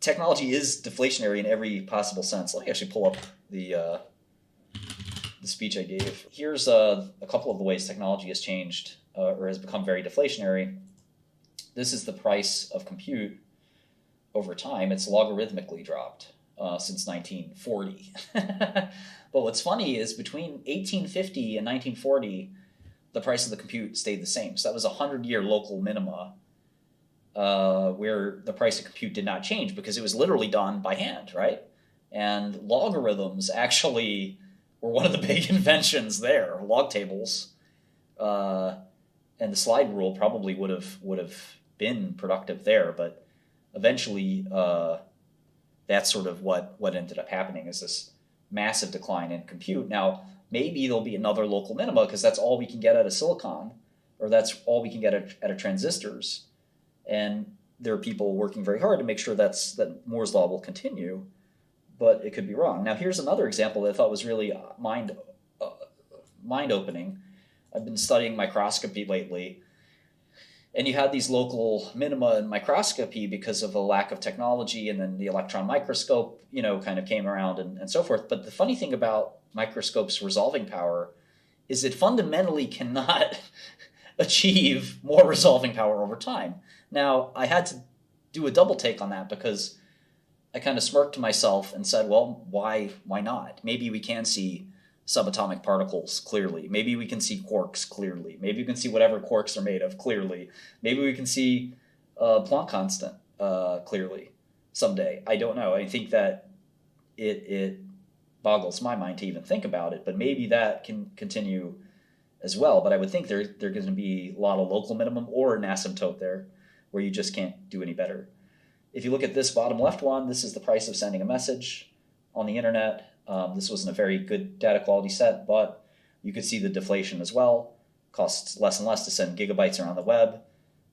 technology is deflationary in every possible sense. Let me actually pull up the speech I gave. Here's a couple of the ways technology has changed or has become very deflationary. This is the price of compute over time. It's logarithmically dropped since 1940. But what's funny is between 1850 and 1940, the price of the compute stayed the same. So that was a 100-year local minima where the price of compute did not change because it was literally done by hand, right? And logarithms actually were one of the big inventions there. Log tables and the slide rule probably would have been productive there, but eventually that's sort of what ended up happening is this massive decline in compute. Now, maybe there'll be another local minima because that's all we can get out of silicon, or that's all we can get out of transistors. And there are people working very hard to make sure that Moore's law will continue, but it could be wrong. Now, here's another example that I thought was really mind-opening. I've been studying microscopy lately, and you had these local minima in microscopy because of a lack of technology, and then the electron microscope, kind of came around and so forth. But the funny thing about microscope's resolving power is it fundamentally cannot achieve more resolving power over time. Now, I had to do a double take on that because I kind of smirked to myself and said, well, why not? Maybe we can see subatomic particles clearly. Maybe we can see quarks clearly. Maybe we can see whatever quarks are made of clearly. Maybe we can see Planck constant clearly someday. I don't know. I think that it boggles my mind to even think about it, but maybe that can continue as well. But I would think there's going to be a lot of local minimum or an asymptote there where you just can't do any better. If you look at this bottom left one, this is the price of sending a message on the internet. This wasn't a very good data quality set, but you could see the deflation as well. Costs less and less to send gigabytes around the web.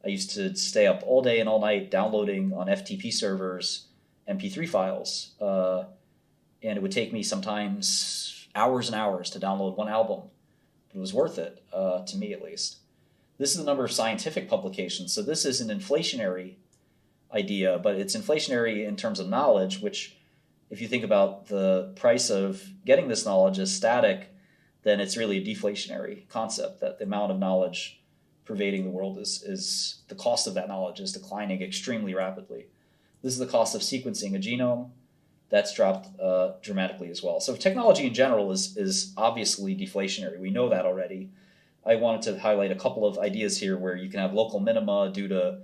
I used to stay up all day and all night downloading on FTP servers MP3 files. And it would take me sometimes hours and hours to download one album. It was worth it, to me at least. This is the number of scientific publications. So this is an inflationary idea, but it's inflationary in terms of knowledge, which if you think about the price of getting this knowledge as static, then it's really a deflationary concept, that the amount of knowledge pervading the world is the cost of that knowledge is declining extremely rapidly. This is the cost of sequencing a genome. That's dropped dramatically as well. So technology in general is obviously deflationary. We know that already. I wanted to highlight a couple of ideas here where you can have local minima due to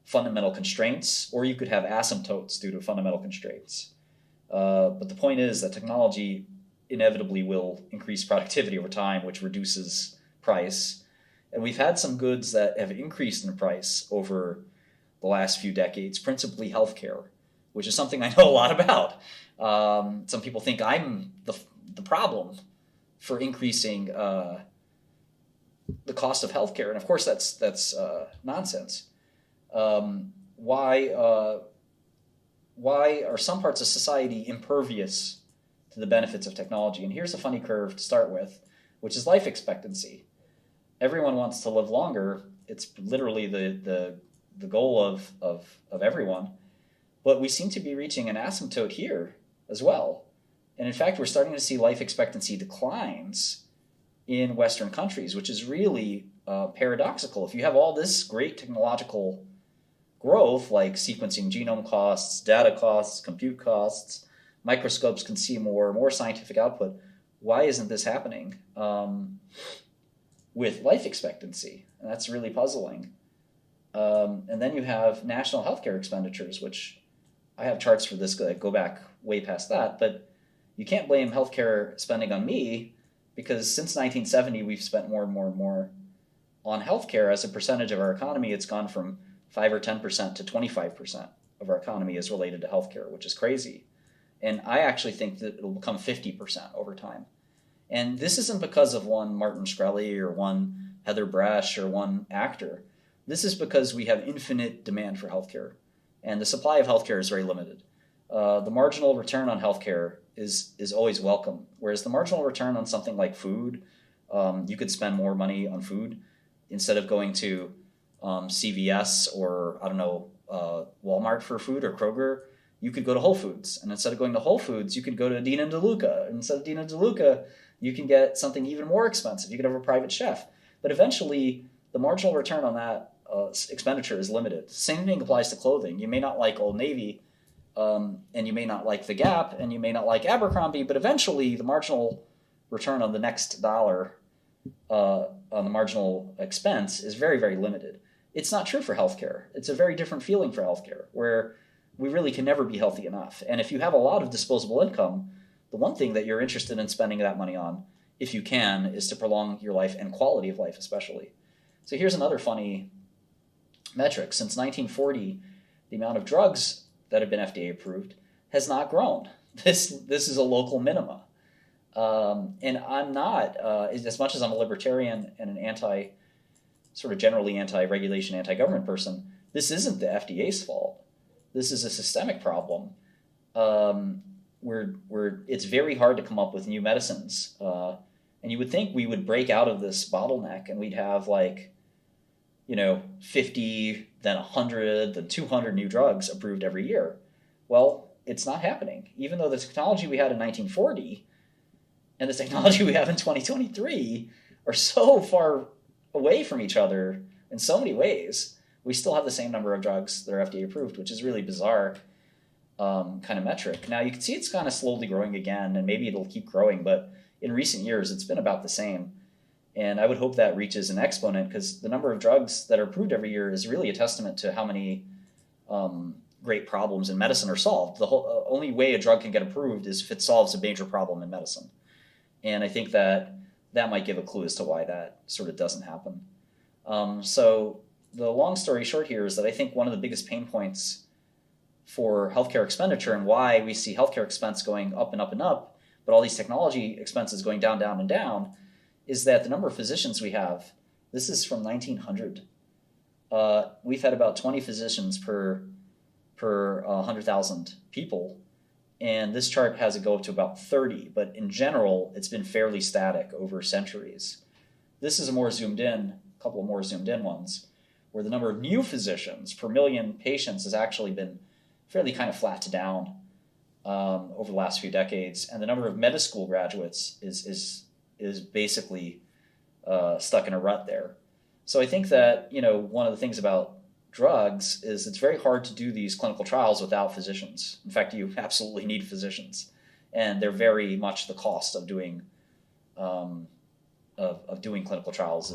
fundamental constraints, or you could have asymptotes due to fundamental constraints. But the point is that technology inevitably will increase productivity over time, which reduces price. And we've had some goods that have increased in price over the last few decades, principally healthcare, which is something I know a lot about. Some people think I'm the problem for increasing the cost of healthcare, and of course that's nonsense. Why are some parts of society impervious to the benefits of technology? And here's a funny curve to start with, which is life expectancy. Everyone wants to live longer. It's literally the goal of everyone. But we seem to be reaching an asymptote here as well. And in fact, we're starting to see life expectancy declines in Western countries, which is really paradoxical. If you have all this great technological growth, like sequencing genome costs, data costs, compute costs, microscopes can see more scientific output, why isn't this happening with life expectancy? And that's really puzzling. And then you have national healthcare expenditures, which I have charts for this that go back way past that, but you can't blame healthcare spending on me because since 1970, we've spent more and more and more on healthcare as a percentage of our economy. It's gone from 5 or 10% to 25% of our economy is related to healthcare, which is crazy. And I actually think that it'll become 50% over time. And this isn't because of one Martin Shkreli or one Heather Bresch or one actor. This is because we have infinite demand for healthcare, and the supply of healthcare is very limited. The marginal return on healthcare is always welcome, whereas the marginal return on something like food, you could spend more money on food instead of going to CVS or, Walmart for food or Kroger. you could go to Whole Foods. And instead of going to Whole Foods, you could go to Dean and DeLuca. And instead of Dean and DeLuca, you can get something even more expensive. You could have a private chef. But eventually, the marginal return on that expenditure is limited. Same thing applies to clothing. You may not like Old Navy, and you may not like The Gap, and you may not like Abercrombie, but eventually the marginal return on the next dollar on the marginal expense is very, very limited. It's not true for healthcare. It's a very different feeling for healthcare, where we really can never be healthy enough. And if you have a lot of disposable income, the one thing that you're interested in spending that money on, if you can, is to prolong your life and quality of life especially. So here's another funny metric. Since 1940, the amount of drugs that have been FDA approved has not grown. This is a local minima. And I'm not, as much as I'm a libertarian and an generally anti-regulation, anti-government person, this isn't the FDA's fault. This is a systemic problem where it's very hard to come up with new medicines. And you would think we would break out of this bottleneck and we'd have 50, then 100, then 200 new drugs approved every year. Well, it's not happening. Even though the technology we had in 1940 and the technology we have in 2023 are so far away from each other in so many ways, we still have the same number of drugs that are FDA approved, which is really bizarre kind of metric. Now, you can see it's kind of slowly growing again, and maybe it'll keep growing, but in recent years, it's been about the same. And I would hope that reaches an exponent, because the number of drugs that are approved every year is really a testament to how many great problems in medicine are solved. The only way a drug can get approved is if it solves a major problem in medicine. And I think that might give a clue as to why that sort of doesn't happen. So the long story short here is that I think one of the biggest pain points for healthcare expenditure, and why we see healthcare expense going up and up and up, but all these technology expenses going down, down, and down, is that the number of physicians we have, this is from 1900. We've had about 20 physicians per 100,000 people. And this chart has it go up to about 30, but in general, it's been fairly static over centuries. This is a couple of more zoomed in ones, where the number of new physicians per million patients has actually been fairly kind of flat to down over the last few decades. And the number of med school graduates is basically stuck in a rut there. So I think that, one of the things about drugs is it's very hard to do these clinical trials without physicians. In fact, you absolutely need physicians, and they're very much the cost of doing doing clinical trials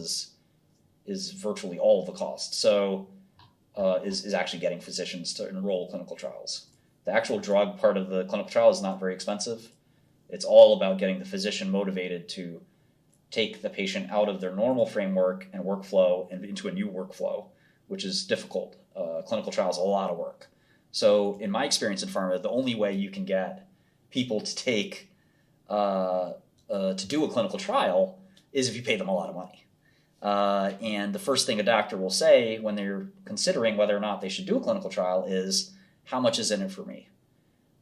is virtually all of the cost. So is actually getting physicians to enroll clinical trials. The actual drug part of the clinical trial is not very expensive. It's all about getting the physician motivated to take the patient out of their normal framework and workflow and into a new workflow, which is difficult. Clinical trial is a lot of work. So in my experience in pharma, the only way you can get people to take to do a clinical trial is if you pay them a lot of money. And the first thing a doctor will say when they're considering whether or not they should do a clinical trial is, how much is in it for me?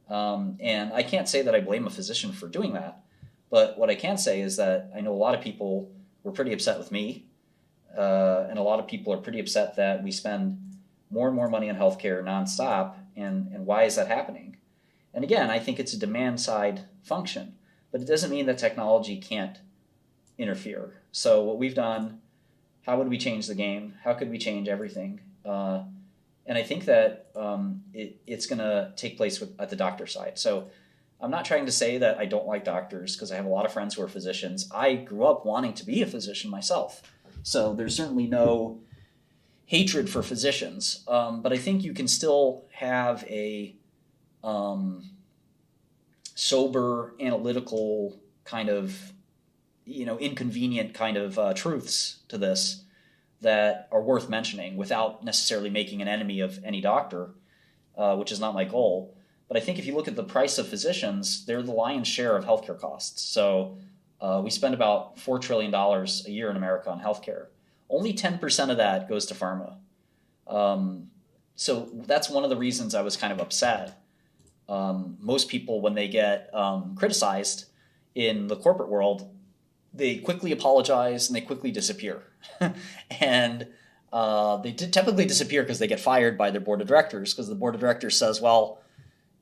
And I can't say that I blame a physician for doing that, but what I can say is that I know a lot of people were pretty upset with me. And a lot of people are pretty upset that we spend more and more money on healthcare nonstop. And why is that happening? And again, I think it's a demand side function, but it doesn't mean that technology can't interfere. So what we've done, how would we change the game? How could we change everything? And I think that it's going to take place at the doctor side. So I'm not trying to say that I don't like doctors, because I have a lot of friends who are physicians. I grew up wanting to be a physician myself. So there's certainly no hatred for physicians, but I think you can still have a sober, analytical kind of, inconvenient kind of truths to this that are worth mentioning without necessarily making an enemy of any doctor, which is not my goal. But I think if you look at the price of physicians, they're the lion's share of healthcare costs. So we spend about $4 trillion a year in America on healthcare. Only 10% of that goes to pharma. So that's one of the reasons I was kind of upset. Most people, when they get criticized in the corporate world, they quickly apologize and they quickly disappear. And they typically disappear because they get fired by their board of directors, because the board of directors says, well,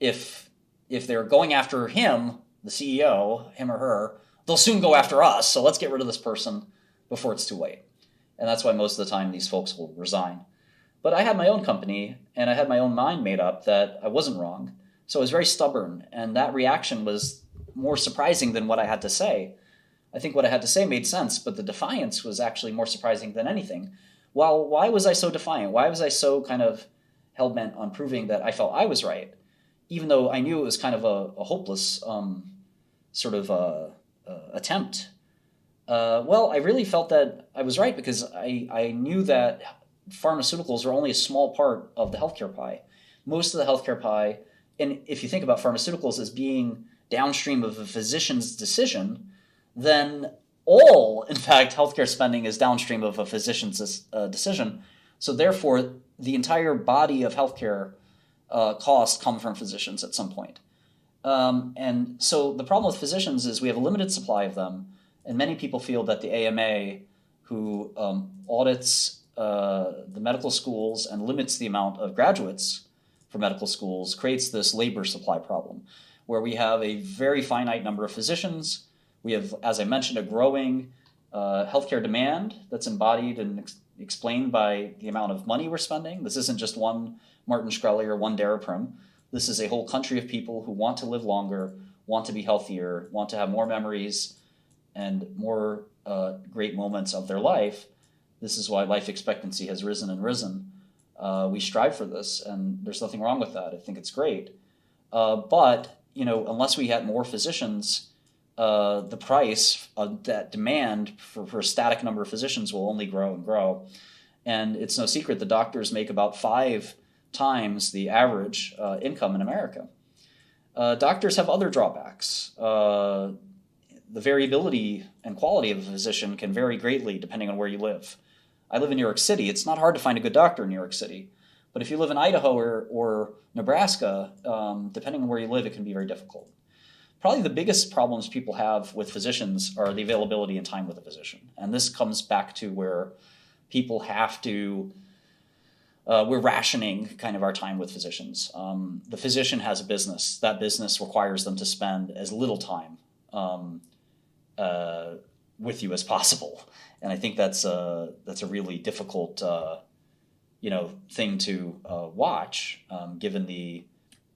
if they're going after him, the CEO, him or her, they'll soon go after us. So let's get rid of this person before it's too late. And that's why most of the time these folks will resign. But I had my own company, and I had my own mind made up that I wasn't wrong. So I was very stubborn, and that reaction was more surprising than what I had to say. I think what I had to say made sense, but the defiance was actually more surprising than anything. Well, why was I so defiant? Why was I so kind of hell-bent on proving that I felt I was right, even though I knew it was kind of a hopeless attempt? Well, I really felt that I was right because I knew that pharmaceuticals are only a small part of the healthcare pie. Most of the healthcare pie, and if you think about pharmaceuticals as being downstream of a physician's decision, then all, in fact, healthcare spending is downstream of a physician's decision. So therefore, the entire body of healthcare costs come from physicians at some point. And so the problem with physicians is we have a limited supply of them, and many people feel that the AMA, who audits the medical schools and limits the amount of graduates for medical schools, creates this labor supply problem, where we have a very finite number of physicians. We have, as I mentioned, a growing healthcare demand that's embodied and explained by the amount of money we're spending. This isn't just one Martin Shkreli or one 𝗟𝗏𝗏. This is a whole country of people who want to live longer, want to be healthier, want to have more memories and more great moments of their life. This is why life expectancy has risen and risen. We strive for this, and there's nothing wrong with that. I think it's great. But unless we had more physicians, the price of that demand for a static number of physicians will only grow and grow. And it's no secret the doctors make about 5 times the average income in America. Doctors have other drawbacks. The variability and quality of a physician can vary greatly depending on where you live. I live in New York City. It's not hard to find a good doctor in New York City. But if you live in Idaho or Nebraska, depending on where you live, it can be very difficult. Probably the biggest problems people have with physicians are the availability and time with a physician. And this comes back to where people have to, we're rationing kind of our time with physicians. The physician has a business. That business requires them to spend as little time with you as possible. And I think that's a really difficult thing to watch, given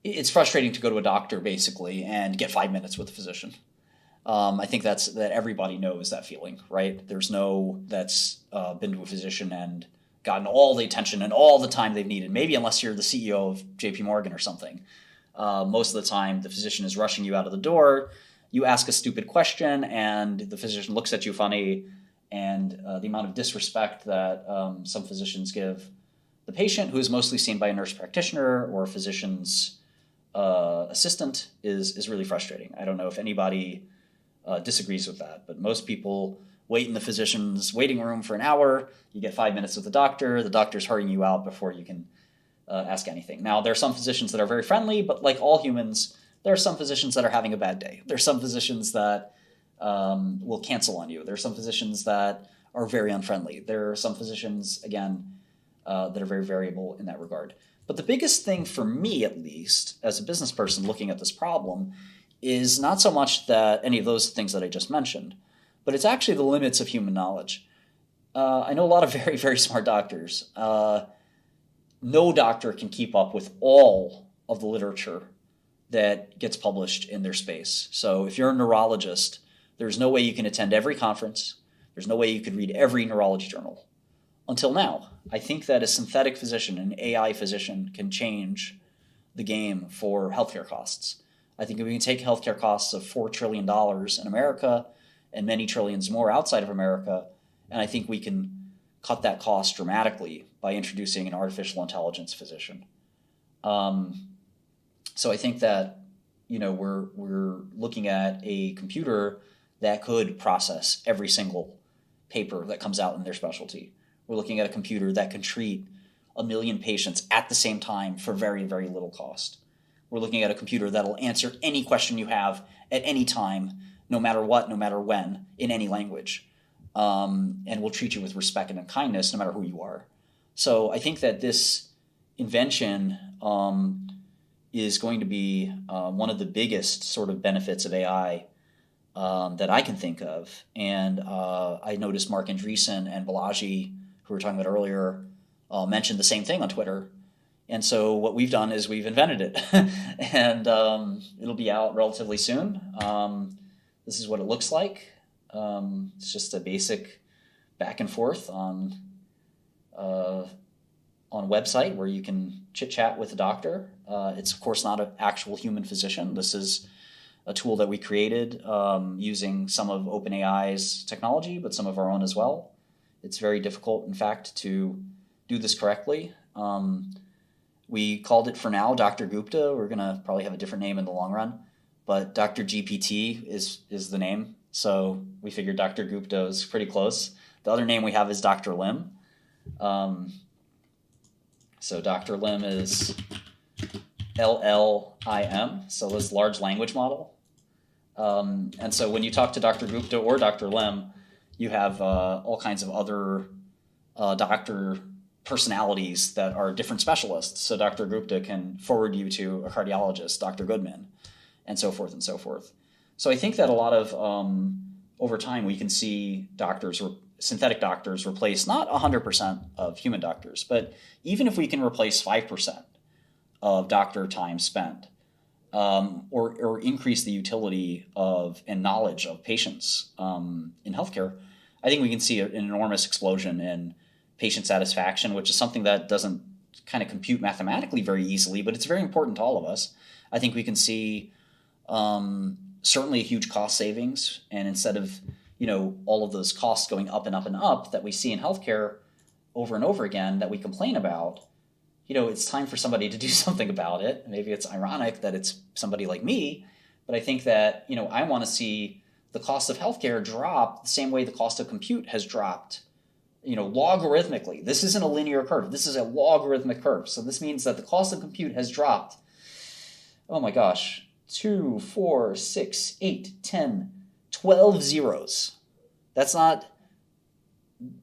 it's frustrating to go to a doctor basically and get 5 minutes with a physician. I think that everybody knows that feeling, right? There's that's been to a physician and gotten all the attention and all the time they've needed, maybe unless you're the CEO of JP Morgan or something. Most of the time the physician is rushing you out of the door. You ask a stupid question and the physician looks at you funny, and the amount of disrespect that some physicians give the patient, who is mostly seen by a nurse practitioner or a physician's assistant, is really frustrating. I don't know if anybody disagrees with that, but most people wait in the physician's waiting room for an hour. You get 5 minutes with the doctor's hurrying you out before you can ask anything. Now, there are some physicians that are very friendly, but like all humans, there are some physicians that are having a bad day. There are some physicians that will cancel on you. There are some physicians that are very unfriendly. There are some physicians, again, that are very variable in that regard. But the biggest thing for me, at least, as a business person looking at this problem, is not so much that any of those things that I just mentioned, but it's actually the limits of human knowledge. I know a lot of very, very smart doctors. No doctor can keep up with all of the literature that gets published in their space. So if you're a neurologist, there's no way you can attend every conference. There's no way you could read every neurology journal. Until now, I think that a synthetic physician, an AI physician, can change the game for healthcare costs. I think if we can take healthcare costs of $4 trillion in America and many trillions more outside of America, and I think we can cut that cost dramatically by introducing an artificial intelligence physician. So I think that we're looking at a computer that could process every single paper that comes out in their specialty. We're looking at a computer that can treat 1 million patients at the same time for very, very little cost. We're looking at a computer that'll answer any question you have at any time, no matter what, no matter when, in any language. And will treat you with respect and kindness no matter who you are. So I think that this invention is going to be one of the biggest sort of benefits of AI that I can think of. And I noticed Mark Andreessen and 𝗤𝗏𝗍, who we were talking about earlier, mentioned the same thing on Twitter. And so what we've done is we've invented it. And it'll be out relatively soon. This is what it looks like. It's just a basic back and forth on a website where you can chit-chat with a doctor. It's, of course, not an actual human physician. This is a tool that we created using some of OpenAI's technology, but some of our own as well. It's very difficult, in fact, to do this correctly. We called it for now Dr. Gupta. We're going to probably have a different name in the long run, but Dr. GPT is the name. So we figured Dr. Gupta is pretty close. The other name we have is Dr. Lim. So Dr. Lim is LLIM, so this large language model. And so when you talk to Dr. Gupta or Dr. Lim, you have all kinds of other doctor personalities that are different specialists. So Dr. Gupta can forward you to a cardiologist, Dr. Goodman, and so forth and so forth. So I think that a lot of, over time, we can see doctors or synthetic doctors replace not 100% of human doctors, but even if we can replace 5% of doctor time spent, or increase the utility of and knowledge of patients in healthcare, I think we can see an enormous explosion in patient satisfaction, which is something that doesn't kind of compute mathematically very easily, but it's very important to all of us. I think we can see certainly a huge cost savings, and instead of all of those costs going up and up and up that we see in healthcare over and over again that we complain about, it's time for somebody to do something about it. Maybe it's ironic that it's somebody like me, but I think that I want to see the cost of healthcare drop the same way the cost of compute has dropped, logarithmically. This isn't a linear curve. This is a logarithmic curve. So this means that the cost of compute has dropped, oh my gosh, 2, 4, 6, 8, 10, 12 zeros. That's not,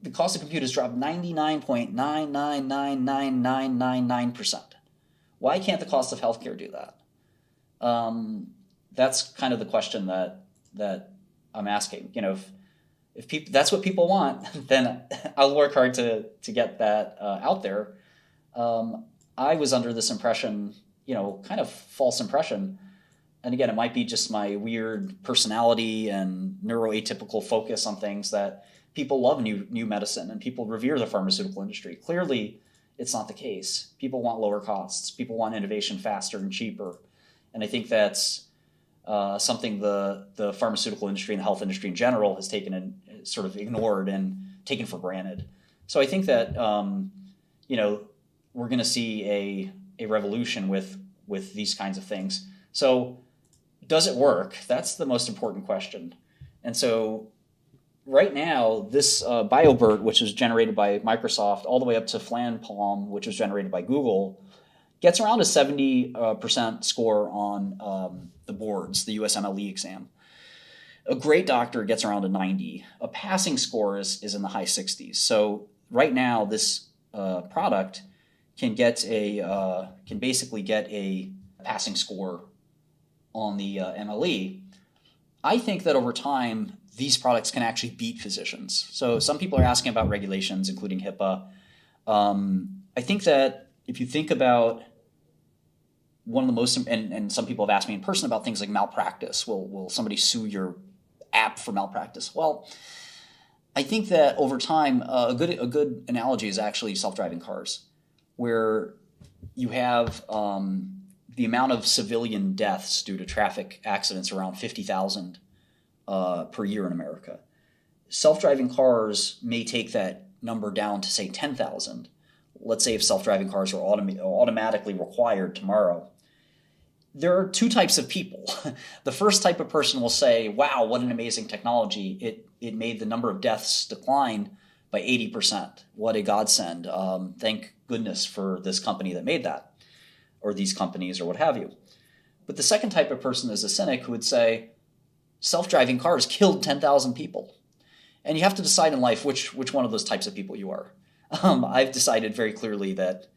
the cost of compute has dropped 99.9999999%. Why can't the cost of healthcare do that? That's kind of the question that I'm asking. If people, that's what people want, then I'll work hard to get that out there. I was under this impression, kind of false impression. And again, it might be just my weird personality and neuroatypical focus on things that people love new medicine and people revere the pharmaceutical industry. Clearly, it's not the case. People want lower costs. People want innovation faster and cheaper. And I think that's something the pharmaceutical industry and the health industry in general has taken and sort of ignored and taken for granted. So I think that we're going to see a revolution with these kinds of things. So does it work? That's the most important question. And so right now, this BioBERT, which was generated by Microsoft, all the way up to FlanPalm, which was generated by Google, gets around a 70% score on the boards, the USMLE exam. A great doctor gets around a 90. A passing score is in the high 60s. So right now, this product can basically get a passing score on the MLE. I think that over time, these products can actually beat physicians. So some people are asking about regulations, including HIPAA. I think that if you think about one of the most, and some people have asked me in person about things like malpractice. Will somebody sue your app for malpractice? Well, I think that over time, a good analogy is actually self-driving cars, where you have the amount of civilian deaths due to traffic accidents around 50,000 per year in America. Self-driving cars may take that number down to, say, 10,000. Let's say if self-driving cars are automatically required tomorrow. There are two types of people. The first type of person will say, wow, what an amazing technology. It made the number of deaths decline by 80%. What a godsend. Thank goodness for this company that made that, or these companies, or what have you. But the second type of person is a cynic who would say, self-driving cars killed 10,000 people. And you have to decide in life which one of those types of people you are. I've decided very clearly that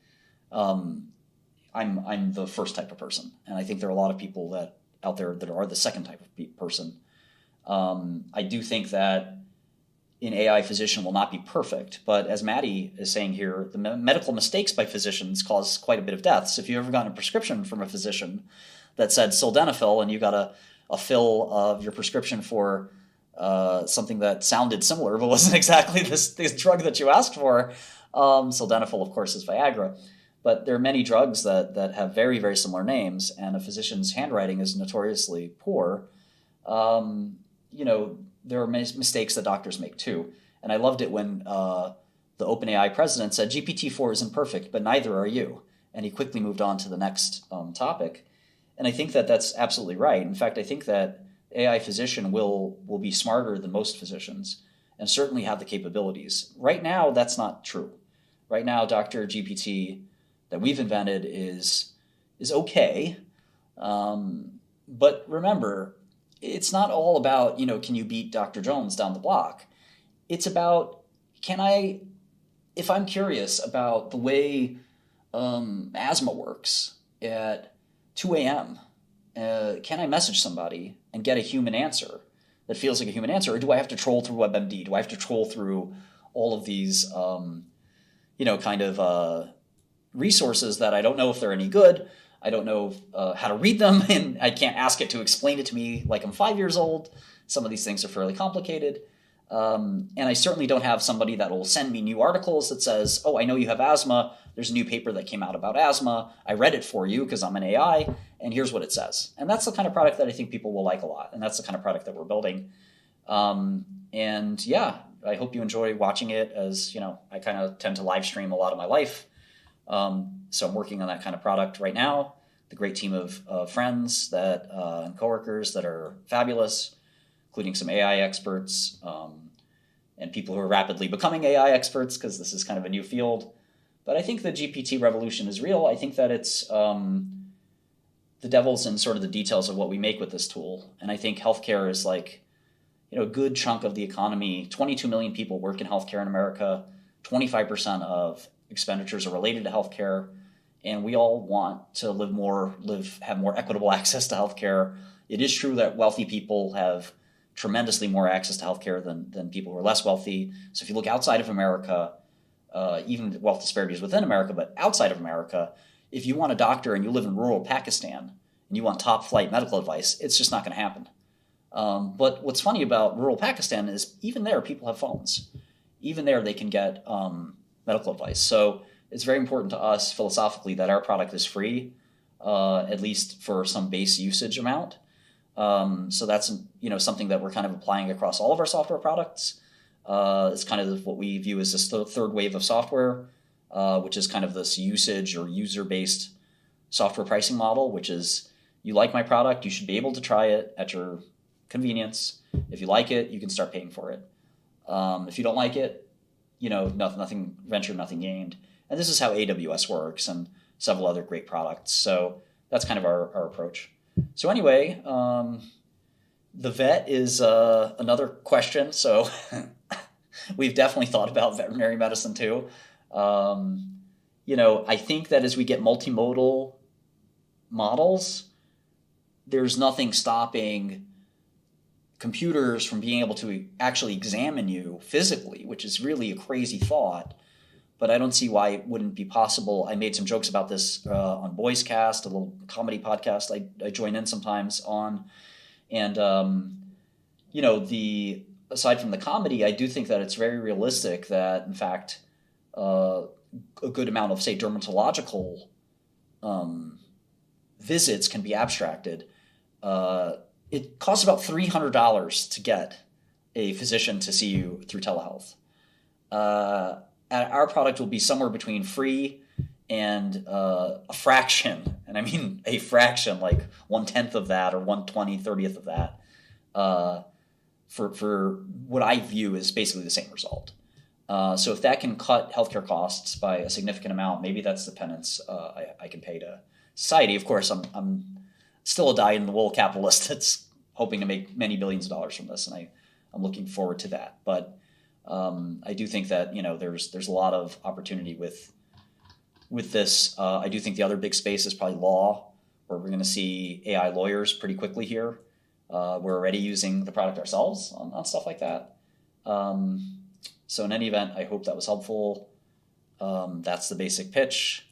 I I'm the first type of person, and I think there are a lot of people that out there that are the second type of person. I do think that an AI physician will not be perfect, but as Maddie is saying here, the medical mistakes by physicians cause quite a bit of deaths. If you've ever gotten a prescription from a physician that said sildenafil and you got a fill of your prescription for something that sounded similar but wasn't exactly this drug that you asked for, sildenafil, of course, is Viagra. But there are many drugs that have very, very similar names, and a physician's handwriting is notoriously poor. There are mistakes that doctors make too. And I loved it when the OpenAI president said, GPT-4 isn't perfect, but neither are you. And he quickly moved on to the next topic. And I think that that's absolutely right. In fact, I think that AI physician will be smarter than most physicians and certainly have the capabilities. Right now, that's not true. Right now, Dr. GPT that we've invented is okay. But remember, it's not all about, can you beat Dr. Jones down the block? It's about, if I'm curious about the way asthma works at 2 a.m., can I message somebody and get a human answer that feels like a human answer? Or do I have to troll through WebMD? Do I have to troll through all of these, resources that I don't know if they're any good? I don't know how to read them, and I can't ask it to explain it to me like I'm 5 years old. Some of these things are fairly complicated. And I certainly don't have somebody that will send me new articles that says, oh, I know you have asthma. There's a new paper that came out about asthma. I read it for you because I'm an AI, and here's what it says. And that's the kind of product that I think people will like a lot, and that's the kind of product that we're building. I hope you enjoy watching it, as, I kind of tend to live stream a lot of my life. So I'm working on that kind of product right now. The great team of friends and coworkers that are fabulous, including some AI experts and people who are rapidly becoming AI experts, because this is kind of a new field. But I think the GPT revolution is real. I think that it's the devil's in sort of the details of what we make with this tool. And I think healthcare is like, a good chunk of the economy. 22 million people work in healthcare in America. 25% of expenditures are related to healthcare, and we all want to have more equitable access to healthcare. It is true that wealthy people have tremendously more access to healthcare than people who are less wealthy. So if you look outside of America, even wealth disparities within America, but outside of America, if you want a doctor and you live in rural Pakistan and you want top flight medical advice, it's just not going to happen. But what's funny about rural Pakistan is even there, people have phones. Even there, they can get medical advice. So it's very important to us philosophically that our product is free, at least for some base usage amount. So that's something that we're kind of applying across all of our software products. It's kind of what we view as this third wave of software, which is kind of this usage or user-based software pricing model, which is, you like my product, you should be able to try it at your convenience. If you like it, you can start paying for it. If you don't like it, nothing ventured, nothing gained. And this is how AWS works and several other great products. So that's kind of our approach. So anyway, the vet is another question. So we've definitely thought about veterinary medicine too. I think that as we get multimodal models, there's nothing stopping computers from being able to actually examine you physically, which is really a crazy thought, but I don't see why it wouldn't be possible. I made some jokes about this on Boys Cast, a little comedy podcast I join in sometimes on. And, aside from the comedy, I do think that it's very realistic that, in fact, a good amount of, say, dermatological visits can be abstracted. It costs about $300 to get a physician to see you through telehealth. Our product will be somewhere between free and a fraction, and I mean a fraction, like 1/10 of that or 1/20, 30th of that, for what I view is basically the same result. So if that can cut healthcare costs by a significant amount, maybe that's the penance I can pay to society. Of course, I'm still a dyed-in-the-wool capitalist that's hoping to make many billions of dollars from this, and I'm looking forward to that. But I do think that there's a lot of opportunity with with this. I do think the other big space is probably law, where we're going to see AI lawyers pretty quickly here. We're already using the product ourselves on stuff like that. So in any event, I hope that was helpful. That's the basic pitch.